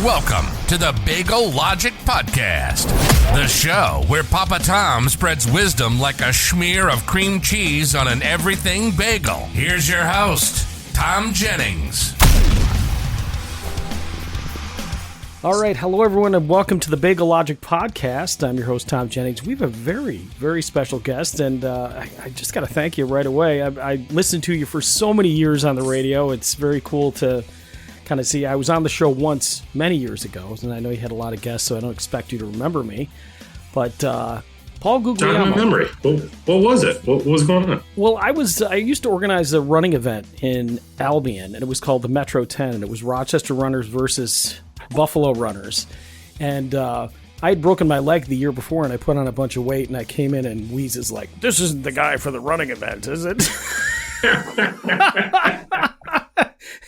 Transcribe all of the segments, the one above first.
Welcome to the Bagel Logic Podcast, the show where Papa Tom spreads wisdom like a smear of cream cheese on an everything bagel. Here's your host, Tom Jennings. All right. Hello, everyone, and welcome to the Bagel Logic Podcast. I'm your host, Tom Jennings. We have a very, very special guest, and I just got to thank you right away. I listened to you for so many years on the radio. It's very cool to kind of see. I was on the show once many years ago, and I know you had a lot of guests, so I don't expect you to remember me. But Paul Guglielmo. Not my memory. What was it? What was going on? Well, I used to organize a running event in Albion, and it was called the Metro 10, and it was Rochester runners versus Buffalo runners. And I had broken my leg the year before, and I put on a bunch of weight, and I came in, and Wease is like, "This isn't the guy for the running event, is it?"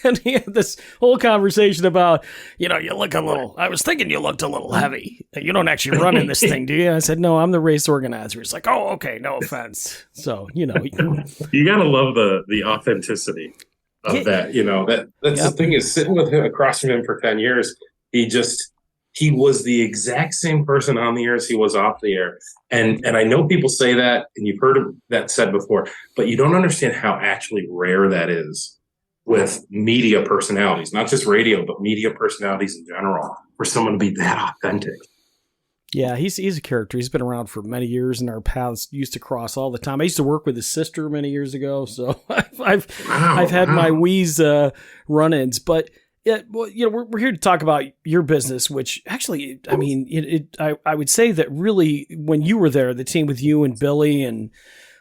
And he had this whole conversation about, you look a little, I was thinking you looked a little heavy. You don't actually run in this thing, do you? I said, "No, I'm the race organizer." He's like, "Oh, okay, no offense." So, You got to love the authenticity of that. That's the thing, is sitting with him across from him for 10 years. He was the exact same person on the air as he was off the air. And I know people say that, and you've heard that said before, but you don't understand how actually rare that is with media personalities, not just radio, but media personalities in general, for someone to be that authentic. Yeah, he's a character. He's been around for many years, and our paths used to cross all the time. I used to work with his sister many years ago, so I've had my Wease run-ins. But yeah, well, we're here to talk about your business, which actually, I mean, I would say that really when you were there, the team with you and Billy and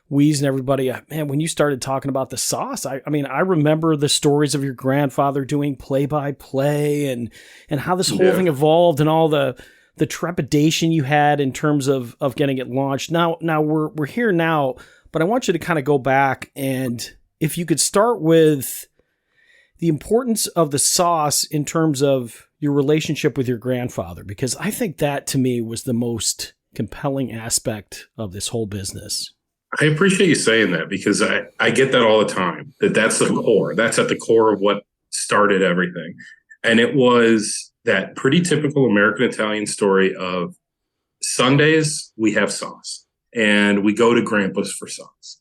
Wease and everybody, man, when you started talking about the sauce, I remember the stories of your grandfather doing play-by-play and how this whole thing evolved, and all the trepidation you had in terms of getting it launched. Now we're here now, but I want you to kind of go back, and if you could start with the importance of the sauce in terms of your relationship with your grandfather, because I think that to me was the most compelling aspect of this whole business. I appreciate you saying that, because I get that all the time, that's the core. That's at the core of what started everything. And it was that pretty typical American Italian story of Sundays, we have sauce, and we go to Grandpa's for sauce.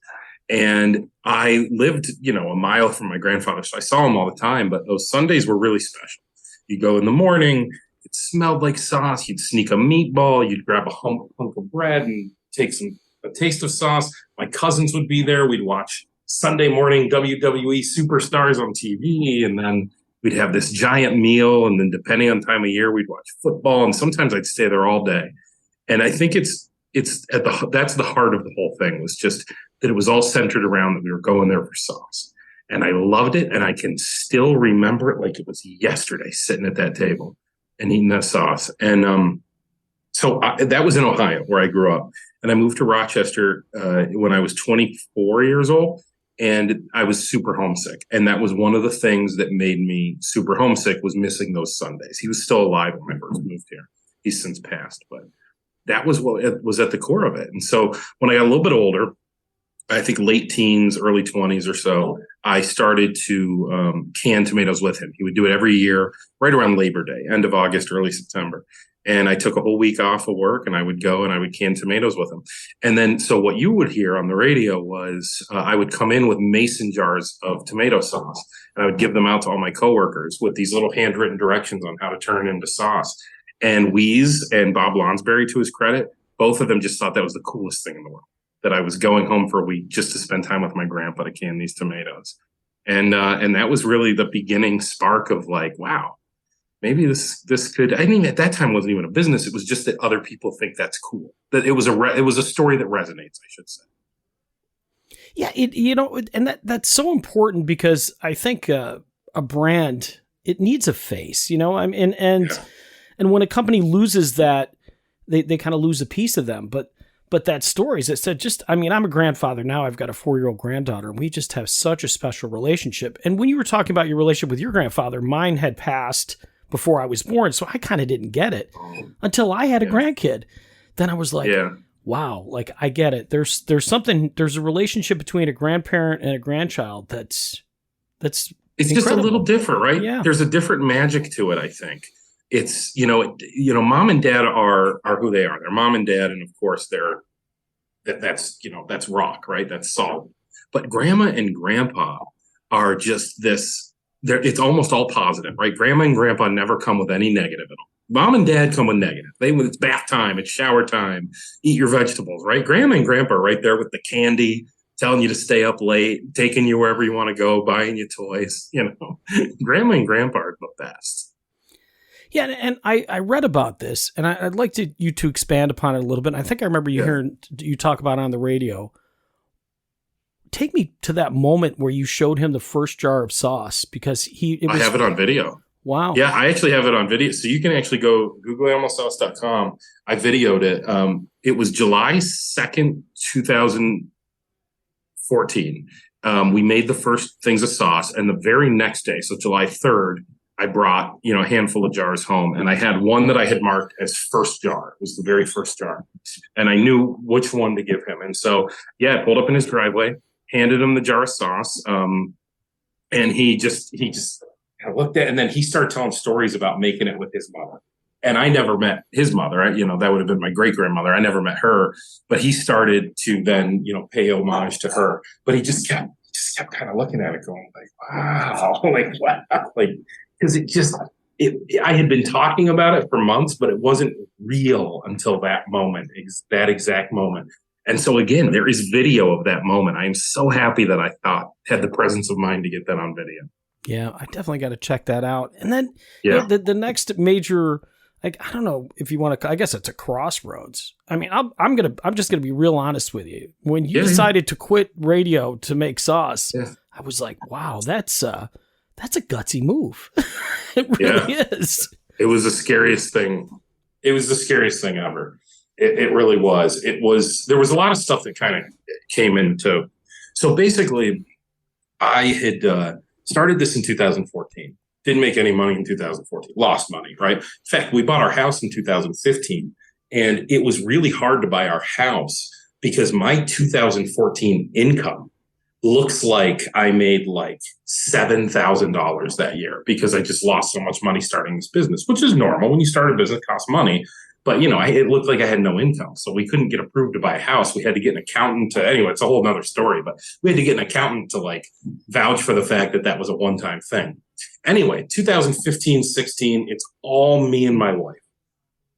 And I lived, a mile from my grandfather, so I saw him all the time, but those Sundays were really special. You go in the morning, it smelled like sauce. You'd sneak a meatball, you'd grab a hunk of bread and take a taste of sauce. My cousins would be there. We'd watch Sunday morning WWE superstars on TV, and then we'd have this giant meal, and then depending on time of year, we'd watch football, and sometimes I'd stay there all day. And I think that's the heart of the whole thing, was just that it was all centered around that we were going there for sauce. And I loved it, and I can still remember it like it was yesterday, sitting at that table and eating that sauce. And so that was in Ohio, where I grew up. And I moved to Rochester when I was 24 years old, and I was super homesick. And that was one of the things that made me super homesick, was missing those Sundays. He was still alive when I first moved here. He's since passed, but that was what was at the core of it. And so when I got a little bit older, I think late teens, early 20s or so, I started to can tomatoes with him. He would do it every year, right around Labor Day, end of August, early September. And I took a whole week off of work, and I would go and I would can tomatoes with him. And then, so what you would hear on the radio was I would come in with mason jars of tomato sauce, and I would give them out to all my coworkers with these little handwritten directions on how to turn it into sauce. And Wease and Bob Lonsberry, to his credit, both of them just thought that was the coolest thing in the world, that I was going home for a week just to spend time with my grandpa to can these tomatoes. And that was really the beginning spark of like, wow, maybe this could, I mean, at that time wasn't even a business. It was just that other people think that's cool. That it was a story that resonates, I should say. Yeah, and that's so important, because I think a brand, it needs a face, and when a company loses that, they kind of lose a piece of them. But that stories that said, I'm a grandfather now. I've got a 4-year-old granddaughter, and we just have such a special relationship. And when you were talking about your relationship with your grandfather, mine had passed before I was born, so I kind of didn't get it until I had a grandkid. Then I was like, wow, like I get it. There's a relationship between a grandparent and a grandchild that's it's incredible. Just a little different, right? Yeah. There's a different magic to it, I think. it's, mom and dad are who they are. They're mom and dad. And of course that's rock, right? That's solid. But grandma and grandpa are just it's almost all positive, right? Grandma and grandpa never come with any negative at all. Mom and dad come with negative. It's bath time, it's shower time, eat your vegetables, right? Grandma and grandpa are right there with the candy, telling you to stay up late, taking you wherever you want to go, buying you toys, Grandma and grandpa are the best. Yeah, and I read about this, and I'd like you to expand upon it a little bit. I think I remember hearing you talk about it on the radio. Take me to that moment where you showed him the first jar of sauce, because I have it on video. Wow. Yeah, I actually have it on video. So you can actually go guglielmosauce.com. I videoed it. It was July 2nd, 2014. We made the first things of sauce, and the very next day, so July 3rd, I brought, a handful of jars home, and I had one that I had marked as first jar. It was the very first jar. And I knew which one to give him. And so, I pulled up in his driveway, handed him the jar of sauce. And he just kind of looked at it, and then he started telling stories about making it with his mother. And I never met his mother. That would have been my great grandmother. I never met her, but he started to then, pay homage to her. But he just kept kind of looking at it, going like, wow, because I had been talking about it for months, but it wasn't real until that moment, that exact moment. And so again, there is video of that moment. I am so happy that I had the presence of mind to get that on video. Yeah, I definitely got to check that out. And then the next major, I don't know if you want to, I guess it's a crossroads. I mean, I'm just gonna be real honest with you. When you decided to quit radio to make sauce, I was like, wow, that's a gutsy move. It really is. It was the scariest thing. It was the scariest thing ever. It really was. There was a lot of stuff that kind of came into. So basically, I had started this in 2014. Didn't make any money in 2014. Lost money, right? In fact, we bought our house in 2015, and it was really hard to buy our house because my 2014 income looks like I made like $7,000 that year because I just lost so much money starting this business, which is normal. When you start a business, it costs money. But, it looked like I had no income. So we couldn't get approved to buy a house. We had to get an accountant anyway, it's a whole nother story. But we had to get an accountant to vouch for the fact that was a one-time thing. Anyway, 2015, 16, it's all me and my wife.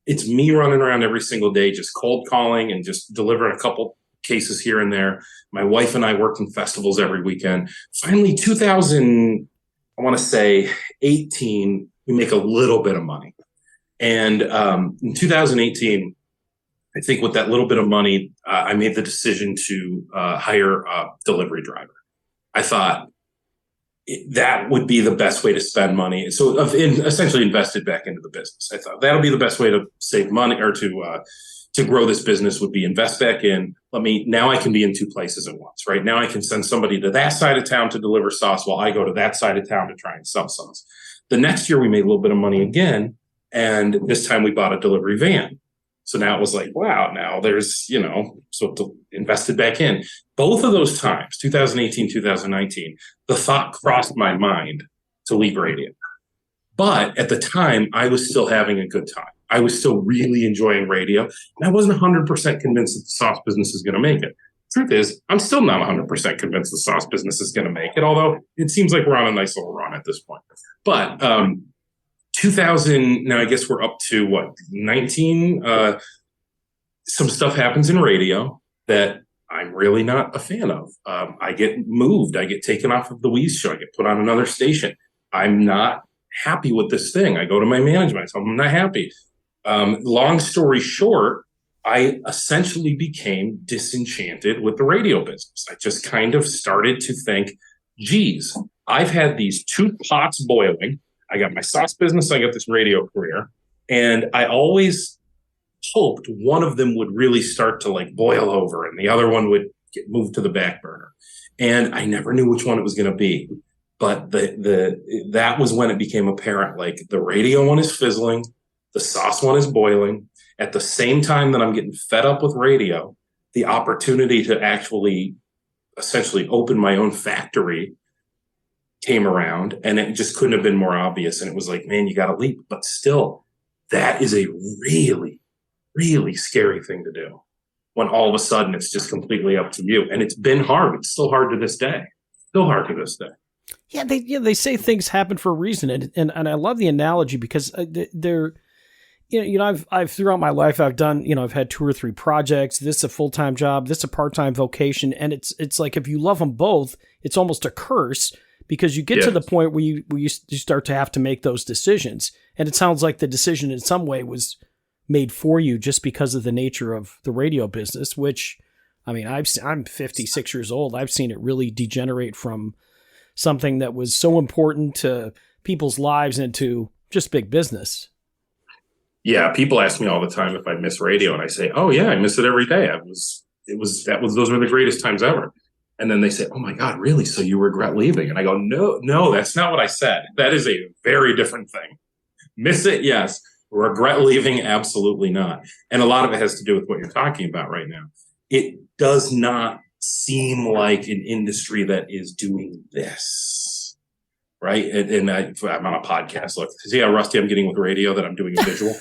It's me running around every single day, just cold calling and just delivering a couple cases here and there. My wife and I worked in festivals every weekend. Finally, 2018, we make a little bit of money. And in 2018, I think with that little bit of money, I made the decision to hire a delivery driver. I thought that would be the best way to spend money. So essentially invested back into the business. I thought that'll be the best way to save money or to grow this business would be invest back in. Now I can be in two places at once, right? Now I can send somebody to that side of town to deliver sauce while I go to that side of town to try and sell sauce. The next year we made a little bit of money again. And this time we bought a delivery van. So now it was like, wow, now there's, so invested back in. Both of those times, 2018, 2019, the thought crossed my mind to leave radio. But at the time, I was still having a good time. I was still really enjoying radio. And I wasn't 100% convinced that the sauce business is going to make it. Truth is, I'm still not 100% convinced the sauce business is going to make it, although it seems like we're on a nice little run at this point. But 2000, now I guess we're up to 19? Some stuff happens in radio that I'm really not a fan of. I get moved. I get taken off of the Wease Show. I get put on another station. I'm not happy with this thing. I go to my management. I tell them I'm not happy. Long story short, I essentially became disenchanted with the radio business. I just kind of started to think, geez, I've had these two pots boiling. I got my sauce business. I got this radio career. And I always hoped one of them would really start to boil over and the other one would get moved to the back burner. And I never knew which one it was going to be. But that was when it became apparent, the radio one is fizzling. The sauce one is boiling. At the same time that I'm getting fed up with radio, the opportunity to actually essentially open my own factory came around, and it just couldn't have been more obvious. And it was like, man, you got to leap. But still, that is a really, really scary thing to do when all of a sudden it's just completely up to you. And it's been hard. It's still hard to this day. Still hard to this day. Yeah, they say things happen for a reason, and I love the analogy because they're, I've throughout my life I've done, I've had 2 or 3 projects. This is a full-time job. This is a part-time vocation, and it's like if you love them both, it's almost a curse because you get to the point where you start to have to make those decisions, and it sounds like the decision in some way was made for you just because of the nature of the radio business. Which, I mean, I'm 56 years old. I've seen it really degenerate from something that was so important to people's lives into just big business. Yeah, people ask me all the time if I miss radio, and I say, "Oh yeah, I miss it every day. Those were the greatest times ever." And then they say, "Oh my God, really? So you regret leaving?" And I go, "No, that's not what I said. That is a very different thing. Miss it, yes. Regret leaving, absolutely not." And a lot of it has to do with what you're talking about right now. It does not seem like an industry that is doing this, right? And I'm on a podcast. Look, see how rusty I'm getting with radio that I'm doing a visual.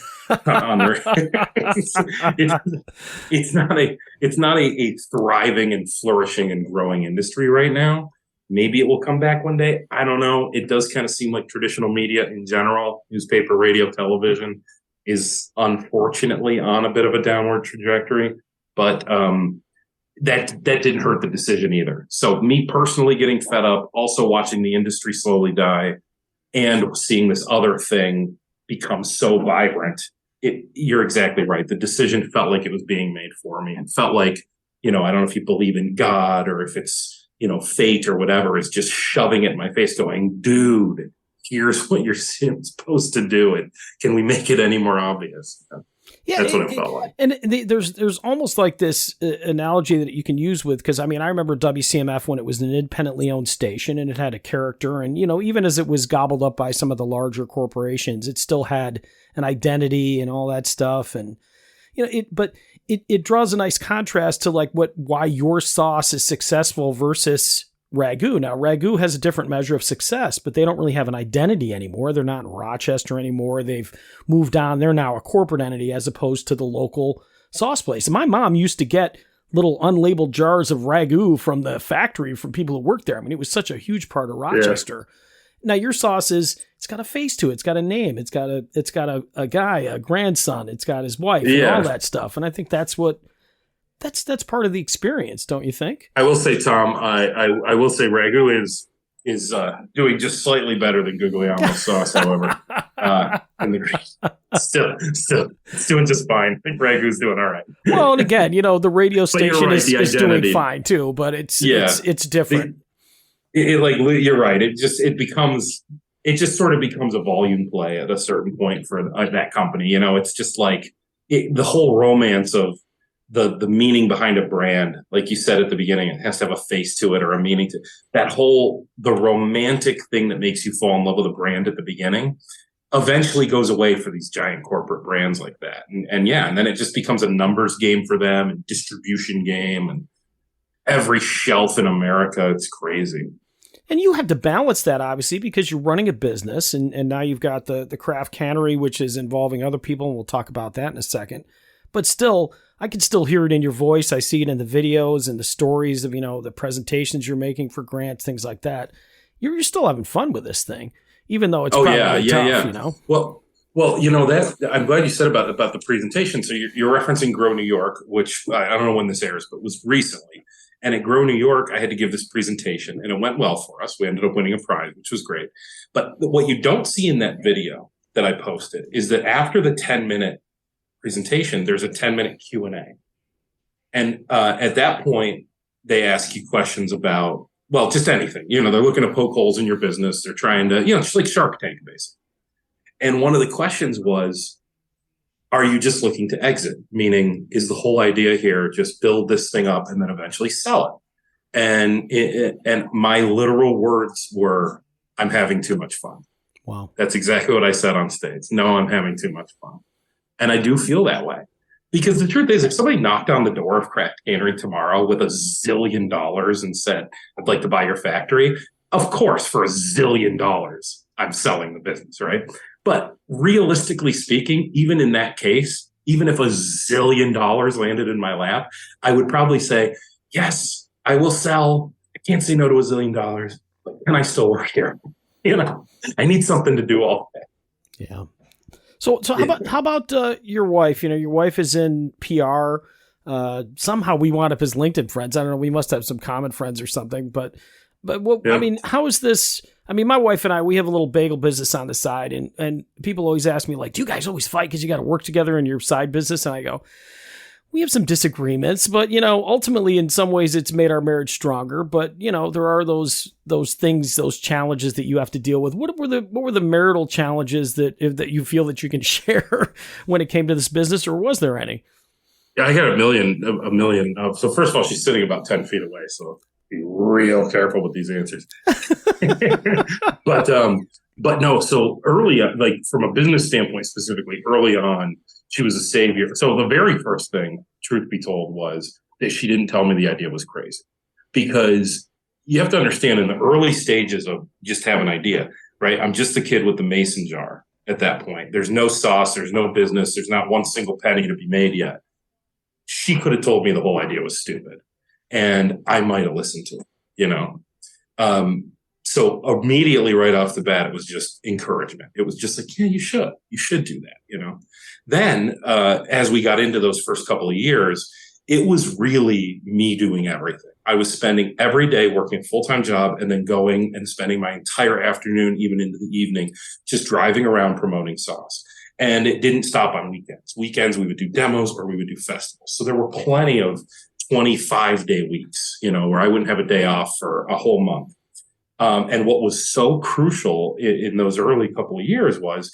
It's not a thriving and flourishing and growing industry right now. Maybe it will come back one day. I don't know. It does kind of seem like traditional media in general, newspaper, radio, television, is unfortunately on a bit of a downward trajectory. But that didn't hurt the decision either. So me personally getting fed up, also watching the industry slowly die, and seeing this other thing become so vibrant. You're exactly right. The decision felt like it was being made for me. It felt like, I don't know if you believe in God or if it's, fate or whatever, is just shoving it in my face going, dude, here's what you're supposed to do. And can we make it any more obvious? Yeah, that's what it felt like. And there's almost like this analogy that you can use with, because I mean, I remember WCMF when it was an independently owned station and it had a character, and even as it was gobbled up by some of the larger corporations, it still had an identity and all that stuff. And it draws a nice contrast to like why your sauce is successful versus Ragu. Now, Ragu has a different measure of success, but they don't really have an identity anymore. They're not in Rochester anymore. They've moved on. They're now a corporate entity as opposed to the local sauce place. And my mom used to get little unlabeled jars of Ragu from the factory from people who worked there. I mean, it was such a huge part of Rochester. Yeah. Now, your sauce it's got a face to it. It's got a name. It's got a guy, a grandson. It's got his wife and all that stuff. And I think that's part of the experience, don't you think? I will say, Tom, I will say Ragu is doing just slightly better than Guglielmo sauce, however. Still, it's doing just fine. I think Ragu's doing all right. Well, and again, the radio station is doing fine too, but it's different. You're right. It just sort of becomes a volume play at a certain point for that company. It's just like the whole romance of the meaning behind a brand, like you said at the beginning, it has to have a face to it or a meaning to that the romantic thing that makes you fall in love with a brand at the beginning eventually goes away for these giant corporate brands like that. And then it just becomes a numbers game for them and distribution game and every shelf in America. It's crazy. And you have to balance that, obviously, because you're running a business, and now you've got the craft cannery, which is involving other people, and we'll talk about that in a second. But still, I can still hear it in your voice. I see it in the videos and the stories of, the presentations you're making for grants, things like that. You're still having fun with this thing, even though it's probably tough. Well, that I'm glad you said about the presentation. So you're referencing Grow New York, which I don't know when this airs, but was recently. And at Grow New York, I had to give this presentation, and it went well for us. We ended up winning a prize, which was great. But what you don't see in that video that I posted is that after the 10-minute presentation, there's a 10-minute Q&A. And at that point, they ask you questions about, well, just anything. They're looking to poke holes in your business. They're trying to, just like Shark Tank, basically. And one of the questions was, are you just looking to exit? Meaning, is the whole idea here just build this thing up and then eventually sell it? And my literal words were, I'm having too much fun. Wow. That's exactly what I said on stage. No, I'm having too much fun. And I do feel that way. Because the truth is, if somebody knocked on the door of Craft Cannery tomorrow with $1 zillion and said, I'd like to buy your factory, Of course, for $1 zillion, I'm selling the business, right? But realistically speaking, even in that case, even if $1 zillion landed in my lap, I would probably say, yes, I will sell. I can't say no to $1 zillion, but can I still work here? I need something to do all day. Yeah. So how about your wife? Your wife is in PR. Somehow we wound up as LinkedIn friends. I don't know. We must have some common friends or something. But what, Yeah. I mean, how is this? I mean, my wife and I, we have a little bagel business on the side, and people always ask me, like, do you guys always fight because you got to work together in your side business? And I go, we have some disagreements, but ultimately, in some ways, it's made our marriage stronger. But there are those things, those challenges that you have to deal with. What were the marital challenges that you feel that you can share when it came to this business, or was there any? Yeah, I got a million. So first of all, she's sitting about 10 feet away, so be real careful with these answers. But no. So early, like from a business standpoint, specifically early on, she was a savior. So the very first thing, truth be told, was that she didn't tell me the idea was crazy, because you have to understand in the early stages of just have an idea, right? I'm just a kid with the mason jar at that point. There's no sauce. There's no business. There's not one single penny to be made yet. She could have told me the whole idea was stupid, and I might have listened to it, So immediately right off the bat, it was just encouragement. It was just like, yeah, you should do that, Then as we got into those first couple of years, it was really me doing everything. I was spending every day working a full-time job and then going and spending my entire afternoon, even into the evening, just driving around promoting sauce. And it didn't stop on weekends. Weekends, we would do demos or we would do festivals. So there were plenty of 25-day weeks, where I wouldn't have a day off for a whole month. And what was so crucial in those early couple of years was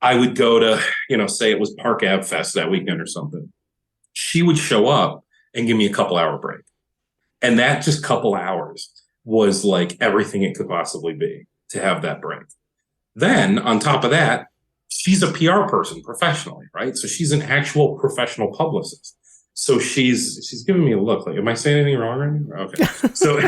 I would go to, say it was Park Ave Fest that weekend or something. She would show up and give me a couple-hour break. And that just couple hours was like everything it could possibly be to have that break. Then on top of that, she's a PR person professionally, right? So she's an actual professional publicist. So she's giving me a look like, am I saying anything wrong right now? Okay. So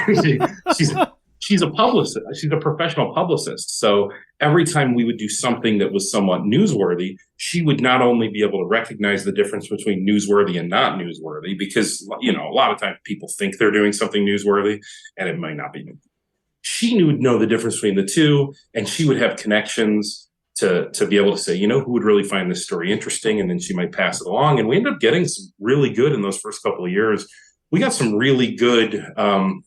she's a publicist. She's a professional publicist. So every time we would do something that was somewhat newsworthy, she would not only be able to recognize the difference between newsworthy and not newsworthy, because, a lot of times people think they're doing something newsworthy and it might not be new. She would know the difference between the two, and she would have connections to be able to say, who would really find this story interesting, and then she might pass it along. And we ended up getting some really good in those first couple of years. We got some really good, what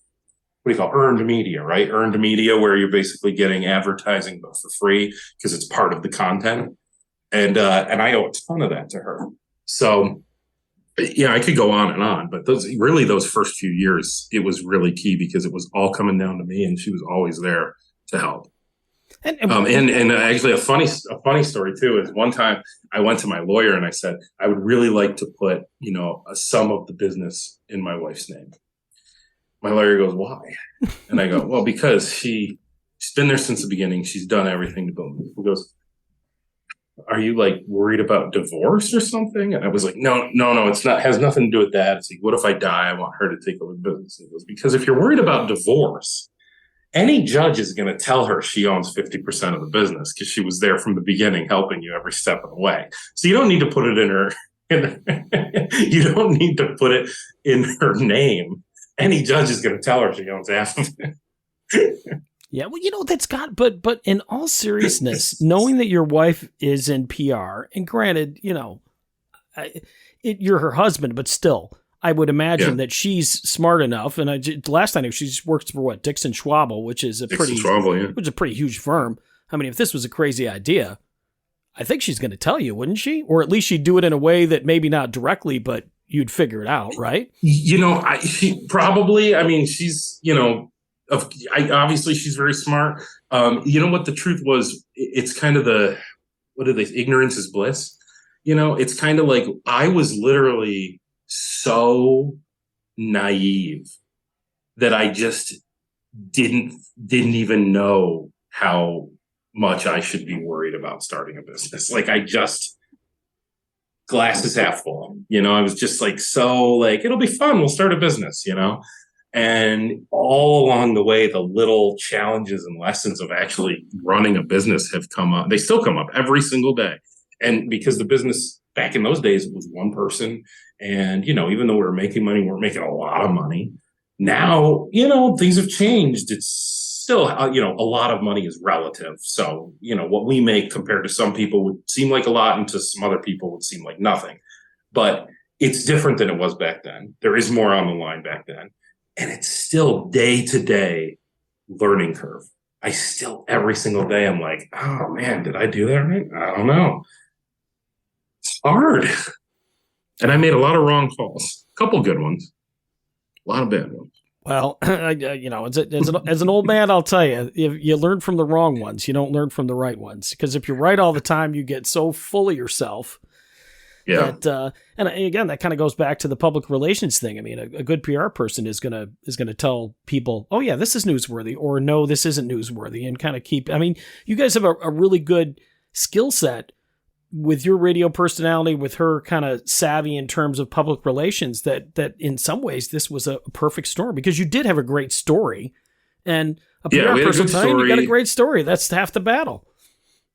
do you call earned media, right? Earned media, where you're basically getting advertising but for free because it's part of the content. And I owe a ton of that to her. So, I could go on, but those first few years, it was really key because it was all coming down to me, and she was always there to help. And actually a funny story too is one time I went to my lawyer and I said, I would really like to put, a sum of the business in my wife's name. My lawyer goes, why? And I go, well, because she's been there since the beginning. She's done everything to build it. He goes, are you like worried about divorce or something? And I was like, no, it's not, has nothing to do with that. It's like, what if I die? I want her to take over the business. He goes, because if you're worried about divorce, any judge is going to tell her she owns 50% of the business because she was there from the beginning, helping you every step of the way. So you don't need to put it in her. You don't need to put it in her name. Any judge is going to tell her she owns half of it. Yeah, well, that's but in all seriousness, knowing that your wife is in PR, and granted, you're her husband, but still, I would imagine that she's smart enough. And last I knew, she works for Dixon Schwabel, which is a pretty huge firm. I mean, if this was a crazy idea, I think she's going to tell you, wouldn't she? Or at least she'd do it in a way that maybe not directly, but you'd figure it out, right? She probably. I mean, she's obviously she's very smart. What the truth was? It's kind of ignorance is bliss. It's kind of like I was literally so naive that I just didn't even know how much I should be worried about starting a business. Like glass is half full, I was just like, it'll be fun. We'll start a business, And all along the way, the little challenges and lessons of actually running a business have come up. They still come up every single day. And because the business back in those days, it was one person. And, even though we were making money, we weren't making a lot of money. Now, things have changed. It's still, a lot of money is relative. So, what we make compared to some people would seem like a lot, and to some other people would seem like nothing. But it's different than it was back then. There is more on the line back then. And it's still day to day learning curve. I still, every single day, I'm like, oh man, did I do that right? I don't know. It's hard. And I made a lot of wrong calls. A couple good ones. A lot of bad ones. Well, as an old man, I'll tell you, if you learn from the wrong ones, you don't learn from the right ones. Because if you're right all the time, you get so full of yourself. Yeah. And again, that kind of goes back to the public relations thing. I mean, a good PR person is gonna tell people, oh yeah, this is newsworthy, or no, this isn't newsworthy, and kind of keep. I mean, you guys have a really good skill set with your radio personality, with her kind of savvy in terms of public relations. That in some ways this was a perfect storm, because you did have a great story, and a PR person telling you got a great story. That's half the battle.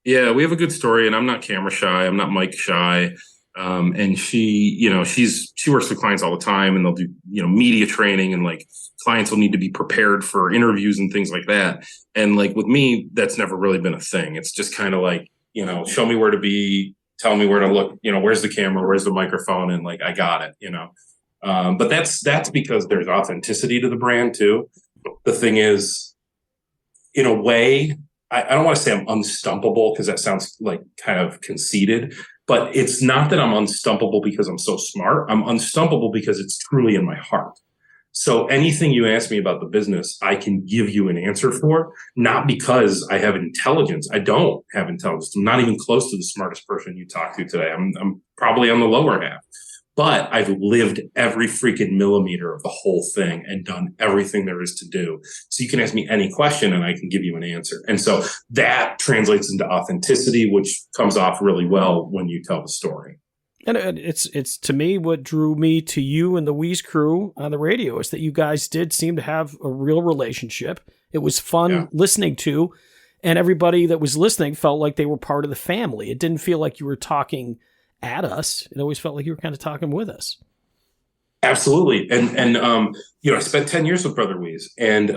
Yeah, we have a good story, and I'm not camera shy. I'm not mic shy. And she works with clients all the time, and they'll do, media training, and like clients will need to be prepared for interviews and things like that. And like with me, that's never really been a thing. It's just kind of like, show me where to be, tell me where to look, where's the camera, where's the microphone, and like, I got it, but that's because there's authenticity to the brand too. The thing is, in a way, I don't want to say I'm unstumpable, because that sounds like kind of conceited. But it's not that I'm unstumpable because I'm so smart. I'm unstumpable because it's truly in my heart. So anything you ask me about the business, I can give you an answer for, not because I have intelligence. I don't have intelligence. I'm not even close to the smartest person you talk to today. I'm probably on the lower half. But I've lived every freaking millimeter of the whole thing and done everything there is to do. So you can ask me any question and I can give you an answer. And so that translates into authenticity, which comes off really well when you tell the story. And it's to me, what drew me to you and the Wease crew on the radio is that you guys did seem to have a real relationship. It was fun listening to, and everybody that was listening felt like they were part of the family. It didn't feel like you were talking at us. It always felt like you were kind of talking with us. Absolutely. And I spent 10 years with Brother Wease, and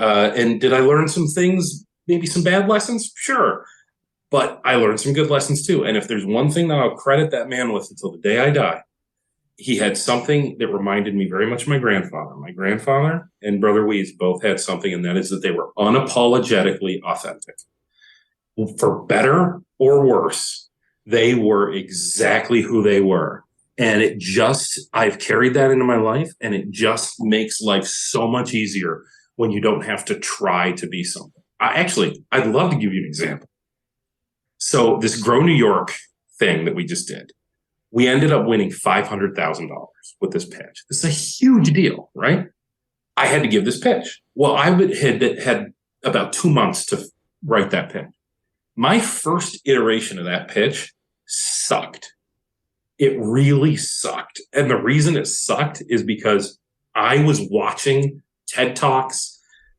did I learn some things, maybe some bad lessons? Sure. But I learned some good lessons too. And if there's one thing that I'll credit that man with until the day I die, he had something that reminded me very much of my grandfather. My grandfather and Brother Wease both had something, and that is that they were unapologetically authentic. For better or worse, they were exactly who they were. And I've carried that into my life, and it just makes life so much easier when you don't have to try to be something. I'd love to give you an example. So this Grow New York thing that we just did, we ended up winning $500,000 with this pitch. This is a huge deal, right? I had to give this pitch. Well, I had about 2 months to write that pitch. My first iteration of that pitch sucked. It really sucked. And the reason it sucked is because I was watching TED Talks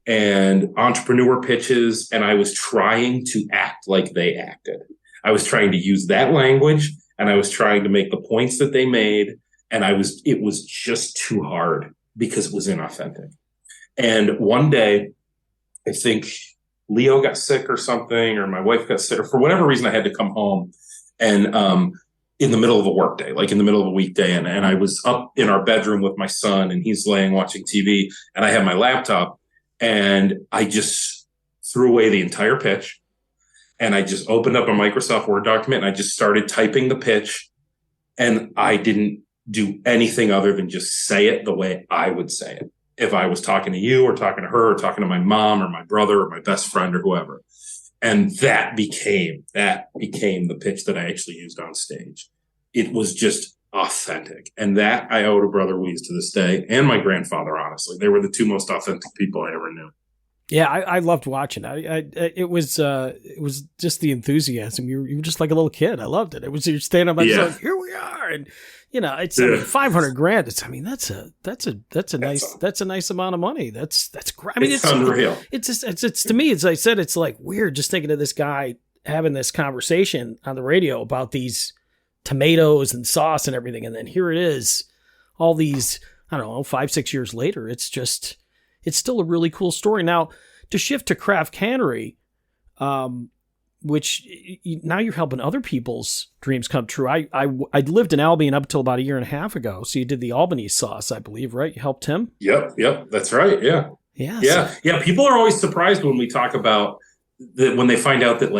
and entrepreneur pitches, and I was trying to act like they acted. I was trying to use that language, and I was trying to make the points that they made. And it was just too hard because it was inauthentic. And one day, I think Leo got sick or something, or my wife got sick, or for whatever reason, I had to come home. And in the middle of a workday, like in the middle of a weekday, and I was up in our bedroom with my son, and he's laying watching TV, and I had my laptop, and I just threw away the entire pitch, and I just opened up a Microsoft Word document, and I just started typing the pitch, and I didn't do anything other than just say it the way I would say it if I was talking to you or talking to her or talking to my mom or my brother or my best friend or whoever. And that became the pitch that I actually used on stage. It was just authentic. And that I owe to Brother Wease to this day, and my grandfather, honestly. They were the two most authentic people I ever knew. Yeah, I loved watching. It was just the enthusiasm. You were just like a little kid. I loved it. It was you're standing up and like, here we are, and it's I mean, $500,000. That's a nice amount of money. That's great. I mean, it's unreal. It's to me, as I said, it's like weird just thinking of this guy having this conversation on the radio about these tomatoes and sauce and everything, and then here it is, all these, I don't know, 5-6 years later. It's still a really cool story. Now, to shift to craft cannery, which now you're helping other people's dreams come true. I lived in Albion up until about 1.5 years ago. So you did the Albany sauce, I believe, right? You helped him? Yep. That's right. Yeah. Yeah. Yeah. People are always surprised when we talk about that, when they find out that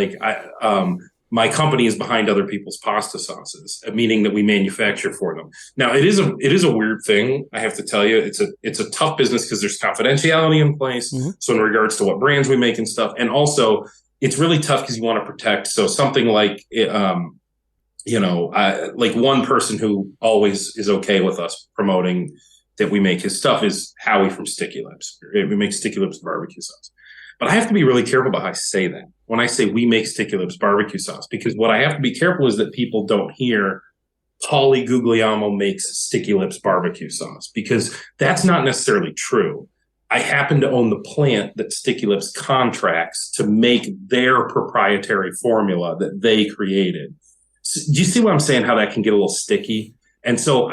my company is behind other people's pasta sauces, meaning that we manufacture for them. Now, it is a weird thing. I have to tell you, it's a tough business because there's confidentiality in place. Mm-hmm. So in regards to what brands we make and stuff, and also it's really tough because you want to protect. So something like, like one person who always is okay with us promoting that we make his stuff is Howie from Sticky Lips. We make Sticky Lips barbecue sauce. But I have to be really careful about how I say that when I say we make Sticky Lips barbecue sauce, because what I have to be careful is that people don't hear Paulie Guglielmo makes Sticky Lips barbecue sauce, because that's not necessarily true. I happen to own the plant that Sticky Lips contracts to make their proprietary formula that they created. So, do you see what I'm saying? How that can get a little sticky? And so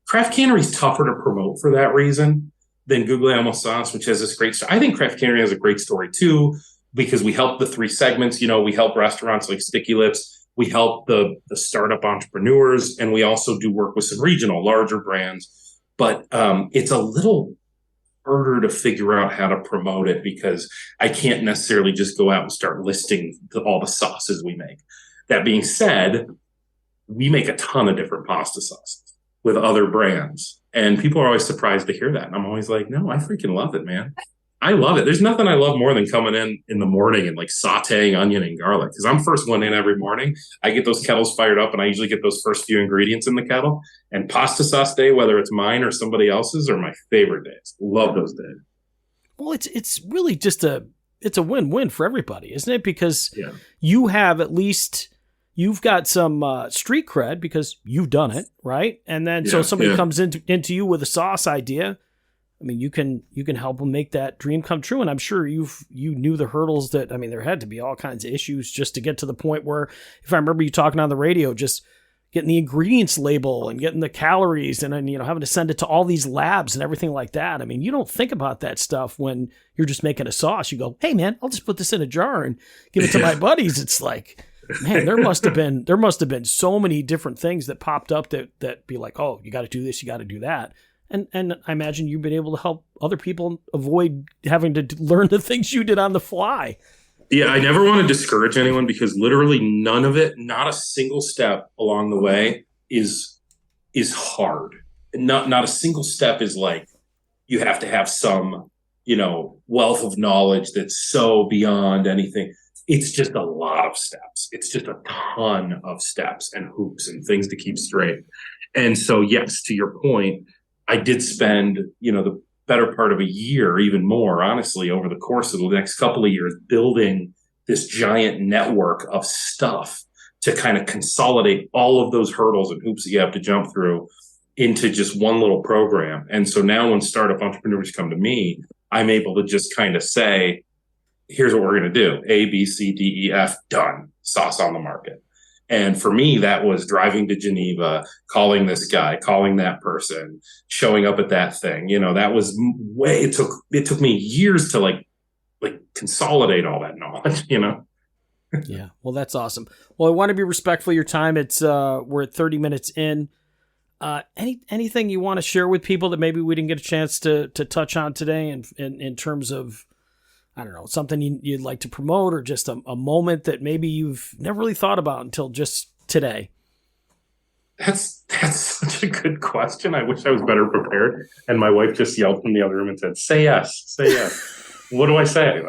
craft cannery is tougher to promote for that reason than Guglielmo sauce, which has this great story. I think craft cannery has a great story too, because we help the 3 segments. We help restaurants like Sticky Lips, we help the startup entrepreneurs, and we also do work with some regional larger brands. But it's a little harder to figure out how to promote it, because I can't necessarily just go out and start listing all the sauces we make. That being said, we make a ton of different pasta sauces with other brands. And people are always surprised to hear that. And I'm always like, no, I freaking love it, man. I love it. There's nothing I love more than coming in the morning and like sauteing onion and garlic, because I'm first one in every morning. I get those kettles fired up, and I usually get those first few ingredients in the kettle. And pasta sauce day, whether it's mine or somebody else's, are my favorite days. Love those days. Well, it's really just it's a win-win for everybody, isn't it? Because you have you've got some street cred because you've done it, right? And then so somebody comes into you with a sauce idea. I mean, you can help them make that dream come true. And I'm sure you knew the hurdles that, I mean, there had to be all kinds of issues just to get to the point where, if I remember you talking on the radio, just getting the ingredients label and getting the calories and then, having to send it to all these labs and everything like that. I mean, you don't think about that stuff when you're just making a sauce. You go, hey man, I'll just put this in a jar and give it to my buddies. It's like, man, there must have been so many different things that popped up that be like, oh, you got to do this, you got to do that. And I imagine you've been able to help other people avoid having to learn the things you did on the fly. Yeah, I never want to discourage anyone, because literally none of it, not a single step along the way is hard. Not a single step is like you have to have some, wealth of knowledge that's so beyond anything. It's just a lot of steps. It's just a ton of steps and hoops and things to keep straight. And so, yes, to your point, I did spend, the better part of a year, even more, honestly, over the course of the next couple of years, building this giant network of stuff to kind of consolidate all of those hurdles and hoops that you have to jump through into just one little program. And so now when startup entrepreneurs come to me, I'm able to just kind of say, here's what we're going to do. A, B, C, D, E, F, done. Sauce on the market. And for me, that was driving to Geneva, calling this guy, calling that person, showing up at that thing. That was it took me years to like consolidate all that knowledge, Yeah. Well, that's awesome. Well, I want to be respectful of your time. It's we're at 30 minutes in. Anything you want to share with people that maybe we didn't get a chance to touch on today in terms of, I don't know, something you'd like to promote, or just a moment that maybe you've never really thought about until just today? That's such a good question. I wish I was better prepared. And my wife just yelled from the other room and said, say yes, say yes. What do I say?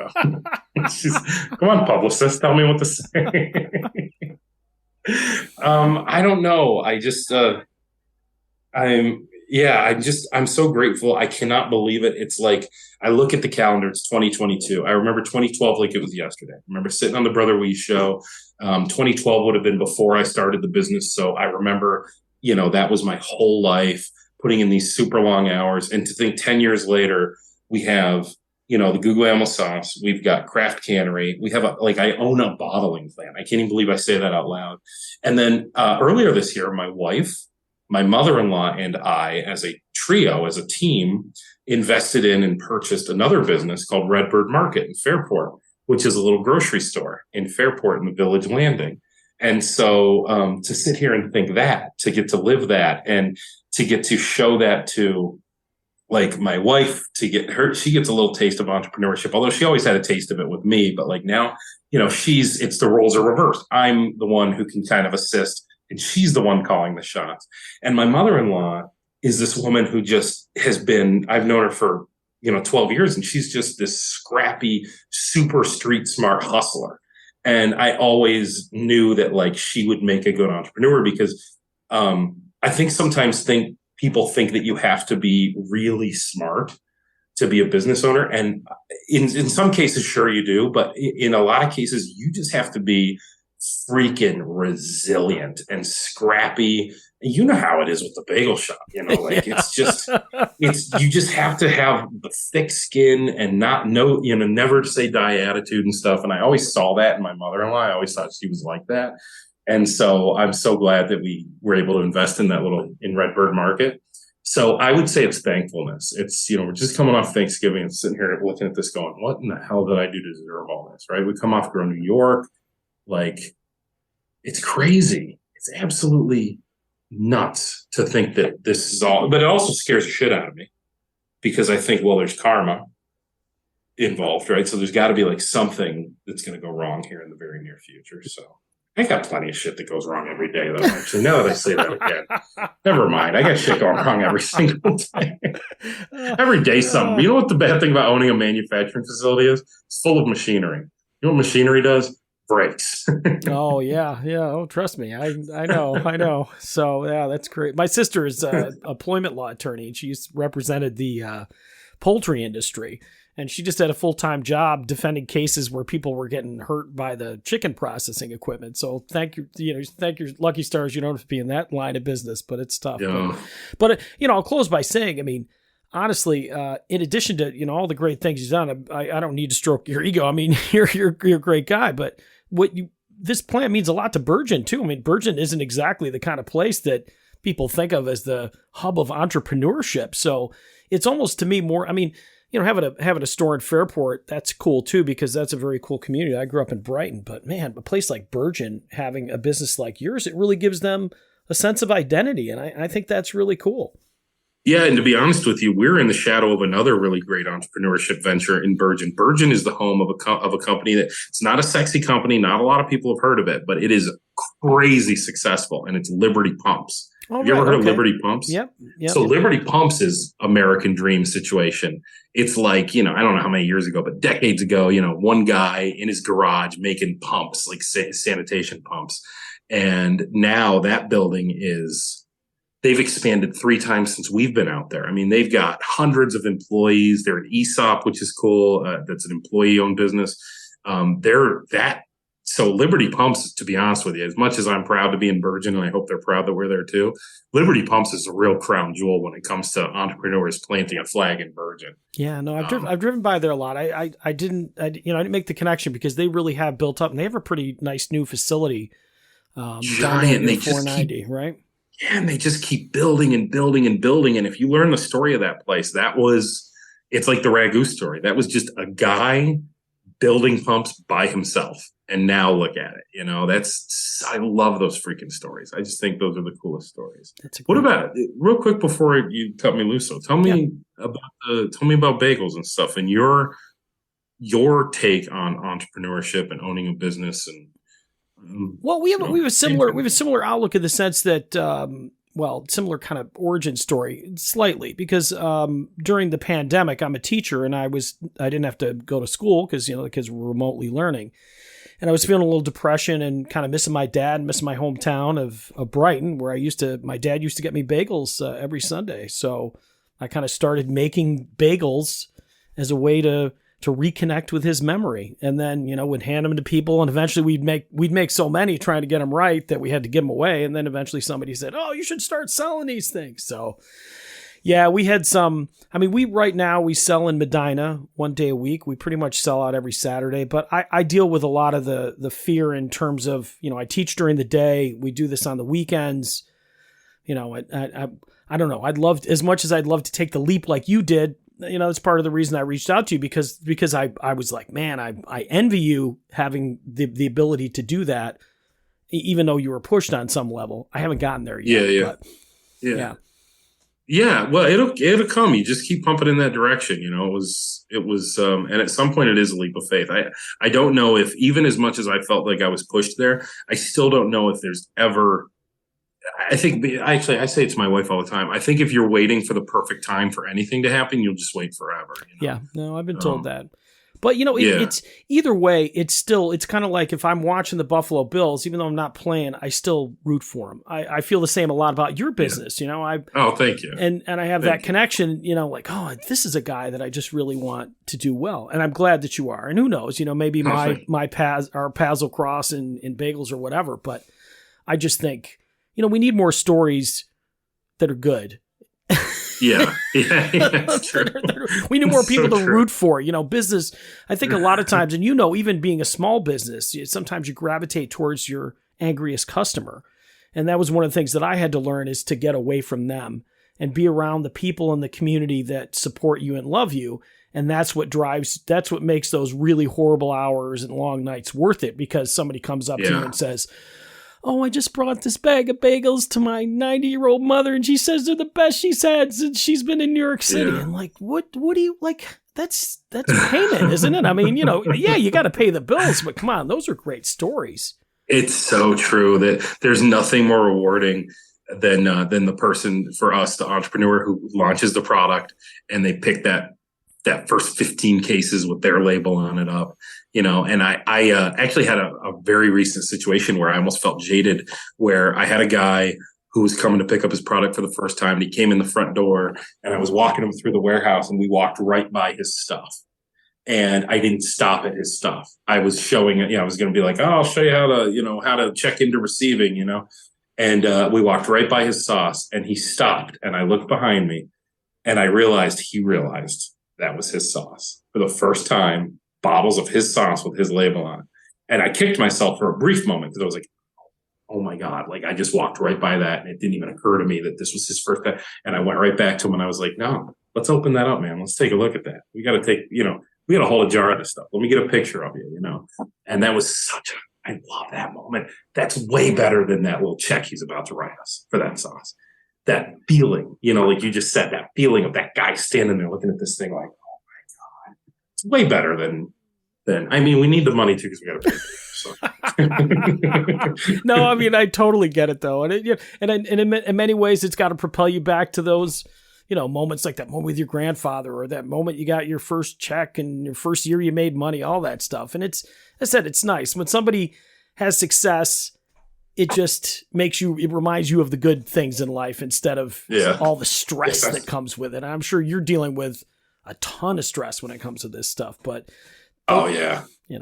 She's, come on, publicist, tell me what to say. I don't know. I just, Yeah, I'm so grateful. I cannot believe it. It's like, I look at the calendar, it's 2022. I remember 2012 like it was yesterday. I remember sitting on the Brother Wease Show. 2012 would have been before I started the business. So I remember, that was my whole life, putting in these super long hours. And to think 10 years later, we have, the Guglielmo sauce. We've got craft cannery. We have I own a bottling plant. I can't even believe I say that out loud. And then earlier this year, my wife, my mother-in-law, and I, as a trio, as a team, invested in and purchased another business called Redbird Market in Fairport, which is a little grocery store in Fairport in the Village Landing. And so to sit here and think that, to get to live that, and to get to show that to like my wife, to get her, she gets a little taste of entrepreneurship, although she always had a taste of it with me. But like now, it's the roles are reversed. I'm the one who can kind of assist, and she's the one calling the shots. And my mother-in-law is this woman who just has been, I've known her for, 12 years, and she's just this scrappy, super street smart hustler. And I always knew that like she would make a good entrepreneur, because I think sometimes people think that you have to be really smart to be a business owner. And in some cases, sure you do, but in a lot of cases, you just have to be freaking resilient and scrappy. You know how it is with the bagel shop, you just have to have the thick skin and never say die attitude and stuff. And I always saw that in my mother-in-law. I always thought she was like that. And so I'm so glad that we were able to invest in in Redbird Market. So I would say it's thankfulness. It's, we're just coming off Thanksgiving and sitting here looking at this going, what in the hell did I do to deserve all this? Right. We come off Grow New York. Like, it's crazy. It's absolutely nuts to think that this is all, but it also scares the shit out of me, because I think, well, there's karma involved, right? So there's got to be like something that's going to go wrong here in the very near future. So I got plenty of shit that goes wrong every day, though. Actually, now that I say that again, never mind. I got shit going wrong every single day. Every day, something. You know what the bad thing about owning a manufacturing facility is? It's full of machinery. You know what machinery does? Breaks. Oh yeah. Oh, trust me. I know. So yeah, that's great. My sister is a employment law attorney, and she's represented the poultry industry, and she just had a full-time job defending cases where people were getting hurt by the chicken processing equipment. So thank your lucky stars you don't have to be in that line of business, but it's tough. Yeah. But I'll close by saying, I mean, honestly, in addition to all the great things you've done, I don't need to stroke your ego. I mean, you're a great guy, but this plant means a lot to Bergen too. I mean, Bergen isn't exactly the kind of place that people think of as the hub of entrepreneurship. So it's almost to me more, I mean, having a store in Fairport, that's cool too, because that's a very cool community. I grew up in Brighton, but man, a place like Bergen having a business like yours, it really gives them a sense of identity. And I think that's really cool. Yeah, and to be honest with you, we're in the shadow of another really great entrepreneurship venture in Bergen. Bergen is the home of a company that, it's not a sexy company. Not a lot of people have heard of it, but it is crazy successful, and it's Liberty Pumps. Have you ever heard of Liberty Pumps? Yep. So Liberty Pumps is American dream situation. It's like, I don't know how many years ago, but decades ago, one guy in his garage making pumps, like sanitation pumps. And now that building they've expanded 3 times since we've been out there. I mean, they've got hundreds of employees. They're an ESOP, which is cool. That's an employee-owned business. So Liberty Pumps, to be honest with you, as much as I'm proud to be in Bergen, and I hope they're proud that we're there too, Liberty Pumps is a real crown jewel when it comes to entrepreneurs planting a flag in Bergen. Yeah, no, I've driven by there a lot. I didn't make the connection because they really have built up, and they have a pretty nice new facility. Giant, they 490, right? Yeah, and they just keep building and building and building. And if you learn the story of that place, it's like the Ragu story. That was just a guy building pumps by himself. And now look at it. I love those freaking stories. I just think those are the coolest stories. What about, real quick before you cut me loose, so tell me about bagels and stuff, and your take on entrepreneurship and owning a business. And well, we have a similar outlook in the sense that similar kind of origin story slightly, because during the pandemic, I'm a teacher, and I didn't have to go to school because the kids were remotely learning. and I was feeling a little depression and kind of missing my dad, missing my hometown of Brighton, where my dad used to get me bagels every Sunday. So I kind of started making bagels as a way to reconnect with his memory. And then, would hand them to people, and eventually we'd make so many trying to get them right that we had to give them away. And then eventually somebody said, "Oh, you should start selling these things." So yeah, we had some, right now we sell in Medina 1 day a week. We pretty much sell out every Saturday, but I deal with a lot of the fear in terms of, I teach during the day. We do this on the weekends. I don't know. As much as I'd love to take the leap like you did, that's part of the reason I reached out to you, because I was like, man, I envy you having the ability to do that, even though you were pushed on some level. I haven't gotten there yet. Yeah. Yeah. Well, it'll come. You just keep pumping in that direction. It was, and at some point it is a leap of faith. I don't know if, even as much as I felt like I was pushed there, I still don't know if there's ever, I think, actually, I say it to my wife all the time. I think if you're waiting for the perfect time for anything to happen, you'll just wait forever. Yeah, no, I've been told that. But, it's either way, it's kind of like if I'm watching the Buffalo Bills, even though I'm not playing, I still root for them. I feel the same a lot about your business, Oh, thank you. And I have that connection, like, oh, this is a guy that I just really want to do well. And I'm glad that you are. And who knows, maybe our paths will cross in bagels or whatever. But I just think, we need more stories that are good. Yeah. True. We need more people to root for. Business, I think a lot of times, and even being a small business, sometimes you gravitate towards your angriest customer. And that was one of the things that I had to learn, is to get away from them and be around the people in the community that support you and love you. And that's what makes those really horrible hours and long nights worth it, because somebody comes up to you and says, "Oh, I just brought this bag of bagels to my 90-year-old mother, and she says they're the best she's had since she's been in New York City." Yeah. And like, what do you like? That's payment, isn't it? You got to pay the bills, but come on, those are great stories. It's so true that there's nothing more rewarding than the person, for us, the entrepreneur who launches the product, and they pick that first 15 cases with their label on it up. And I actually had a very recent situation where I almost felt jaded, where I had a guy who was coming to pick up his product for the first time. And he came in the front door, and I was walking him through the warehouse, and we walked right by his stuff. And I didn't stop at his stuff. I was showing it. I was going to be like, "Oh, I'll show you how to check into receiving, And we walked right by his sauce, and he stopped, and I looked behind me, and I realized he realized that was his sauce. For the first time, bottles of his sauce with his label on it. And I kicked myself for a brief moment, because I was like, oh my God, like I just walked right by that, and it didn't even occur to me that this was his first time. And I went right back to him, and I was like, "No, let's open that up, man. Let's take a look at that. We got to hold a jar of this stuff. Let me get a picture of you, And that was I love that moment. That's way better than that little check he's about to write us for that sauce. That feeling, like you just said, that feeling of that guy standing there looking at this thing like, oh my God, it's way better than we need the money too, because we got to pay for it. So. No, I totally get it though. And in many ways, it's got to propel you back to those, moments like that moment with your grandfather, or that moment you got your first check and your first year you made money, all that stuff. And it's nice when somebody has success. It just it reminds you of the good things in life instead of all the stress that comes with it. And I'm sure you're dealing with a ton of stress when it comes to this stuff, but Oh yeah. There's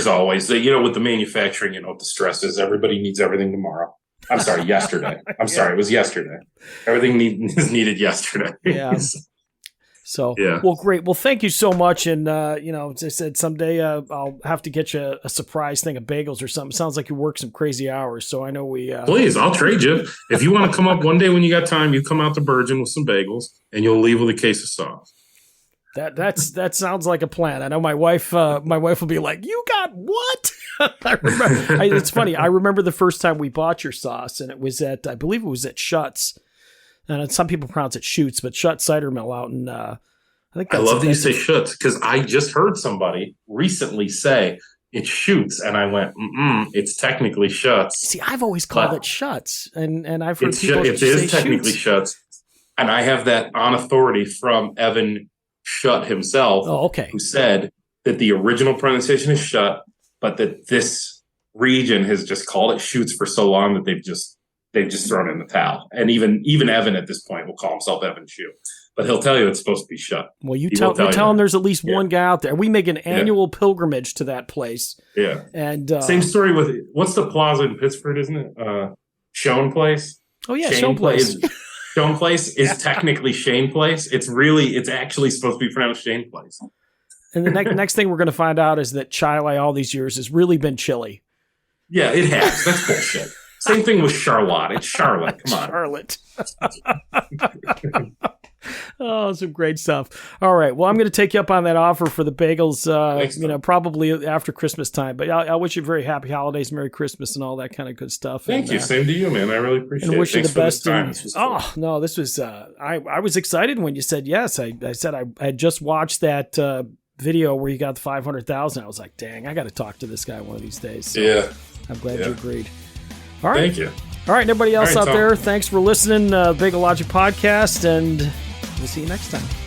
always with the manufacturing, what the stress is. Everybody needs everything tomorrow. I'm sorry, yesterday. It was yesterday. Everything is needed yesterday. Yeah. So, well, great. Well, thank you so much. And, as I said, someday I'll have to get you a surprise thing of bagels or something. Sounds like you work some crazy hours. So I know Please, I'll trade you. If you want to come up one day when you got time, you come out to Bergen with some bagels, and you'll leave with a case of sauce. That sounds like a plan. I know my wife will be like, "You got what?" It's funny. I remember the first time we bought your sauce, and I believe it was at Schutt's. And some people pronounce it Schutz, but Schutt Cider Mill out in, I love that you say Schutz, because I just heard somebody recently say it's Schutz, and I went, it's technically Schutz. See, I've always called it Schutz, and I've heard people say Schutz. It is technically Schutz, and I have that on authority from Evan Schutt himself, who said that the original pronunciation is shut, but that this region has just called it shoots for so long that they've just thrown in the towel. And even Evan at this point will call himself Evan Shoe, but he'll tell you it's supposed to be shut. Well, you tell him there's at least one guy out there. We make an annual pilgrimage to that place. Yeah. And same story with, what's the plaza in Pittsburgh, isn't it? Shone Place. Oh yeah, Shone Place. Shone Place is technically Shane Place. It's actually supposed to be pronounced Shane Place. And the next thing we're going to find out is that Chile all these years has really been chilly. Yeah, it has. That's bullshit. Same thing with Charlotte. It's Charlotte. Come on. Charlotte. Oh, some great stuff. All right. Well, I'm going to take you up on that offer for the bagels, probably after Christmas time. But I wish you very happy holidays, Merry Christmas, and all that kind of good stuff. Thank you. Same to you, man. I really appreciate it. And wish you the best. This was I was excited when you said yes. I said I had just watched that video where you got the 500,000. I was like, dang, I got to talk to this guy one of these days. So yeah. I'm glad you agreed. All right. Thank you. All right, everybody else out there, thanks for listening. Bagel Logic Podcast, and we'll see you next time.